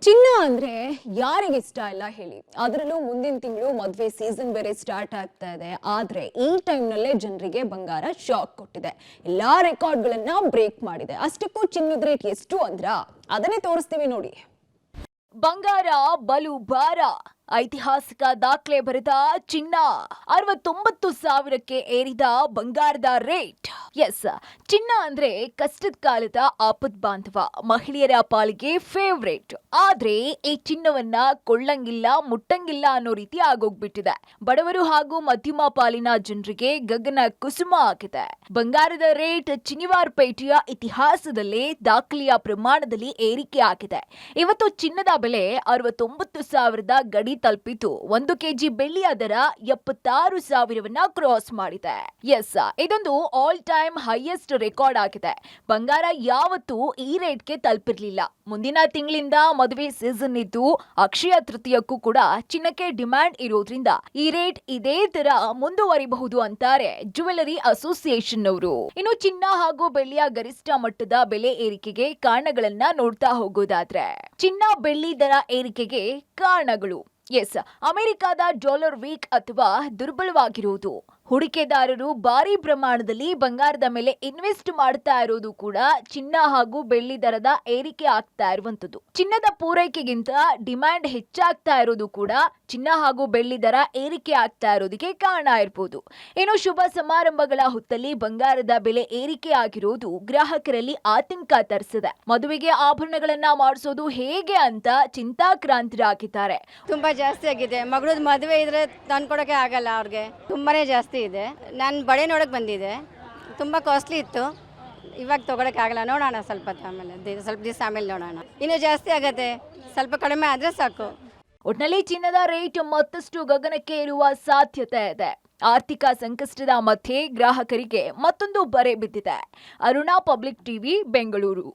ಚಿನ್ನ ಅಂದ್ರೆ ಯಾರಿಗೆ ಇಷ್ಟ ಇಲ್ಲ ಹೇಳಿ. ಅದರಲ್ಲೂ ಮುಂದಿನ ತಿಂಗಳು ಮದುವೆ ಸೀಸನ್ ಬೇರೆ ಸ್ಟಾರ್ಟ್ ಆಗ್ತಾ ಇದೆ. ಆದ್ರೆ ಈ ಟೈಮ್ ನಲ್ಲೇ ಜನರಿಗೆ ಬಂಗಾರ ಶಾಕ್ ಕೊಟ್ಟಿದೆ. ಎಲ್ಲಾ ರೆಕಾರ್ಡ್ಗಳನ್ನ ಬ್ರೇಕ್ ಮಾಡಿದೆ. ಅಷ್ಟಕ್ಕೂ ಚಿನ್ನದ ರೇಟ್ ಎಷ್ಟು ಅಂದ್ರ ಅದನ್ನೇ ತೋರಿಸ್ತೀವಿ ನೋಡಿ. ಬಂಗಾರ ಬಲು ಭಾರ, ಐತಿಹಾಸಿಕ ದಾಖಲೆ ಬರೆದ ಚಿನ್ನ 69,000ಕ್ಕೆ ಏರಿದ ಬಂಗಾರದ ರೇಟ್. ಎಸ್, ಚಿನ್ನ ಅಂದ್ರೆ ಕಷ್ಟದ ಕಾಲದ ಆಪತ್ ಬಾಂಧವ, ಮಹಿಳೆಯರ ಪಾಲಿಗೆ ಫೇವ್ರೇಟ್. ಆದ್ರೆ ಈ ಚಿನ್ನವನ್ನ ಕೊಳ್ಳಂಗಿಲ್ಲ ಮುಟ್ಟಂಗಿಲ್ಲ ಅನ್ನೋ ರೀತಿ ಆಗೋಗ್ಬಿಟ್ಟಿದೆ. ಬಡವರು ಹಾಗೂ ಮಧ್ಯಮ ಪಾಲಿನ ಜನರಿಗೆ ಗಗನ ಕುಸುಮ ಆಗಿದೆ. ಬಂಗಾರದ ರೇಟ್ ಶನಿವಾರಪೇಟೆಯ ಇತಿಹಾಸದಲ್ಲೇ ದಾಖಲೆಯ ಪ್ರಮಾಣದಲ್ಲಿ ಏರಿಕೆ ಆಗಿದೆ. ಇವತ್ತು ಚಿನ್ನದ ಬೆಲೆ 69,000ದ ಗಡಿ ತಲುಪಿದ್ದು 1 ಕೆಜಿ ಬೆಳ್ಳಿಯ ದರ 76,000ವನ್ನ ಕ್ರಾಸ್ ಮಾಡಿದೆ. ಎಸ್, ಇದೊಂದು ಆಲ್ ಟೈಮ್ ಹೈಯೆಸ್ಟ್ ರೆಕಾರ್ಡ್ ಆಗಿದೆ. ಬಂಗಾರ ಯಾವತ್ತೂ ಈ ರೇಟ್ಗೆ ತಲುಪಿರ್ಲಿಲ್ಲ. ಮುಂದಿನ ತಿಂಗಳಿಂದ ಮದುವೆ ಸೀಸನ್ ಇದ್ದು ಅಕ್ಷಯ ತೃತೀಯಕ್ಕೂ ಕೂಡ ಚಿನ್ನಕ್ಕೆ ಡಿಮ್ಯಾಂಡ್ ಇರೋದ್ರಿಂದ ಈ ರೇಟ್ ಇದೇ ತರ ಮುಂದುವರಿಬಹುದು ಅಂತಾರೆ ಜ್ಯುವೆಲರಿ ಅಸೋಸಿಯೇಷನ್ ಅವರು. ಇನ್ನು ಚಿನ್ನ ಹಾಗೂ ಬೆಳ್ಳಿಯ ಗರಿಷ್ಠ ಮಟ್ಟದ ಬೆಲೆ ಏರಿಕೆಗೆ ಕಾರಣಗಳನ್ನ ನೋಡ್ತಾ ಹೋಗೋದಾದ್ರೆ, ಚಿನ್ನ ಬೆಳ್ಳಿ ದರ ಏರಿಕೆಗೆ ಕಾರಣಗಳು. ಎಸ್, ಅಮೆರಿಕದ ಡಾಲರ್ ವೀಕ್ ಅಥವಾ ದುರ್ಬಲವಾಗಿರುವುದು, ಹೂಡಿಕೆದಾರರು ಭಾರಿ ಪ್ರಮಾಣದಲ್ಲಿ ಬಂಗಾರದ ಮೇಲೆ ಇನ್ವೆಸ್ಟ್ ಮಾಡ್ತಾ ಇರೋದು ಕೂಡ ಚಿನ್ನ ಹಾಗೂ ಬೆಳ್ಳಿ ದರದ ಏರಿಕೆ ಆಗ್ತಾ ಇರುವಂತದ್ದು. ಚಿನ್ನದ ಪೂರೈಕೆಗಿಂತ ಡಿಮ್ಯಾಂಡ್ ಹೆಚ್ಚಾಗ್ತಾ ಇರೋದು ಕೂಡ ಚಿನ್ನ ಹಾಗೂ ಬೆಳ್ಳಿ ದರ ಏರಿಕೆ ಆಗ್ತಾ ಇರೋದಕ್ಕೆ ಕಾರಣ ಇರಬಹುದು. ಇನ್ನು ಶುಭ ಸಮಾರಂಭಗಳ ಹೊತ್ತಲ್ಲಿ ಬಂಗಾರದ ಬೆಲೆ ಏರಿಕೆ ಆಗಿರೋದು ಗ್ರಾಹಕರಲ್ಲಿ ಆತಂಕ ತರಿಸಿದೆ. ಮದುವೆಗೆ ಆಭರಣಗಳನ್ನ ಮಾಡಿಸೋದು ಹೇಗೆ ಅಂತ ಚಿಂತಾಕ್ರಾಂತರಾಗಿದ್ದಾರೆ. ತುಂಬಾ ಜಾಸ್ತಿ ಆಗಿದೆ. ಮಗಳದ್ದು ಮದುವೆ ಇದ್ರೆ ತಂದ್ಕೊಡೋಕೆ ಆಗಲ್ಲ, ಅವ್ರಿಗೆ ತುಂಬಾನೇ ಜಾಸ್ತಿ ಇದೆ. ನಾನು ಬಳೆ ನೋಡಕ್ಕೆ ಬಂದಿದ್ದೆ, ತುಂಬ ಕಾಸ್ಟ್ಲಿ ಇತ್ತು. ಇವಾಗ ತೊಗೊಳಕ್ಕೆ ಆಗಲ್ಲ, ನೋಡೋಣ ಸ್ವಲ್ಪ ಆಮೇಲೆ, ಸ್ವಲ್ಪ ದಿವಸ ಆಮೇಲೆ ನೋಡೋಣ. ಇನ್ನೂ ಜಾಸ್ತಿ ಆಗತ್ತೆ, ಸ್ವಲ್ಪ ಕಡಿಮೆ ಆದರೆ ಸಾಕು. ಒಟ್ನಲ್ಲಿ ಚಿನ್ನದ ರೇಟ್ ಮತ್ತಷ್ಟು ಗಗನಕ್ಕೆ ಇರುವ ಸಾಧ್ಯತೆ ಇದೆ. ಆರ್ಥಿಕ ಸಂಕಷ್ಟದ ಮಧ್ಯೆ ಗ್ರಾಹಕರಿಗೆ ಮತ್ತೊಂದು ಬರೆ ಬಿದ್ದಿದೆ. Aruna public TV, Bengaluru.